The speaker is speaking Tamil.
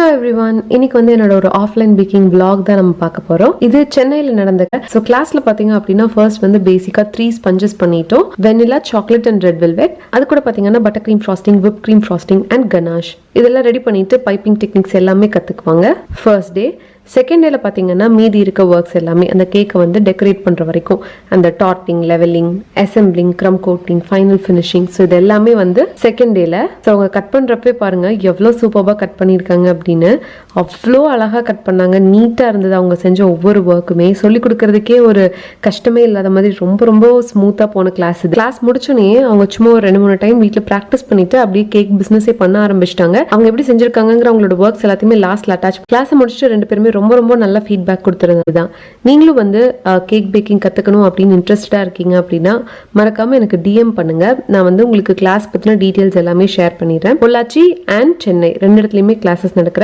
ஹலோ எவ்ரிவன், இன்னைக்கு வந்து என்னோட ஒரு ஆஃப்லைன் பேக்கிங் vlog தான் நம்ம பார்க்க போறோம். இது சென்னையில் நடந்த கிளாஸ்ல பாத்தீங்க அப்படின்னா ஃபர்ஸ்ட் வந்து பேசிக்கா 3 ஸ்பஞ்சஸ் பண்ணிட்டோம். Vanilla, chocolate and red velvet. அது கூட பாத்தீங்கன்னா butter cream frosting, whip cream frosting and ganache இதெல்லாம் ரெடி பண்ணிட்டு பைப்பிங் டெக்னிக்ஸ் எல்லாமே கத்துக்குவாங்க ஃபர்ஸ்ட் டே. செகண்ட் டேல பாத்தீங்கன்னா மீதி இருக்க ஒர்க்ஸ் எல்லாமே அந்த கேக்கை வந்து டெக்கரேட் பண்ற வரைக்கும் அந்த dotting, levelling, assembling, crumb coating, final finishing, so இது எல்லாமே வந்து செகண்ட் டேல. ஸோ அவங்க கட் பண்றப்பே பாருங்க எவ்வளோ சூப்பராக கட் பண்ணியிருக்காங்க அப்படின்னு. அவ்வளோ அழகா கட் பண்ணாங்க, நீட்டா இருந்தது அவங்க செஞ்ச ஒவ்வொரு ஒர்க்குமே. சொல்லி கொடுக்கறதுக்கே ஒரு கஷ்டமே இல்லாத மாதிரி ரொம்ப ரொம்ப ஸ்மூத்தா போன கிளாஸ். இது கிளாஸ் முடிச்சோன்னே அவங்க சும்மா ஒரு 2-3 டைம் வீட்டில் ப்ராக்டிஸ் பண்ணிட்டு அப்படியே கேக் பிசினஸே பண்ண ஆரம்பிச்சிட்டாங்க. அவங்க எப்படி செஞ்சிருக்காங்கிற அவங்களோட ஒர்க்ஸ் எல்லாத்தையுமே லாஸ்ட்ல அட்டாச். கிளாஸ் முடிச்சுட்டு 2 பேருமே ரொம்ப ரொம்ப நல்ல ஃபீட்பேக் கொடுத்துருந்தது தான். நீங்களும் வந்து கேக் பேக்கிங் கத்துக்கணும் அப்படின்னு இன்ட்ரெஸ்டடா இருக்கீங்க அப்படின்னா மறக்காம எனக்கு டிஎம் பண்ணுங்க. நான் வந்து உங்களுக்கு கிளாஸ் பத்தின டீடைல்ஸ் எல்லாமே ஷேர் பண்ணிடுறேன். பொள்ளாச்சி அண்ட் சென்னை 2 இடத்துலயுமே கிளாஸஸ் நடக்கிற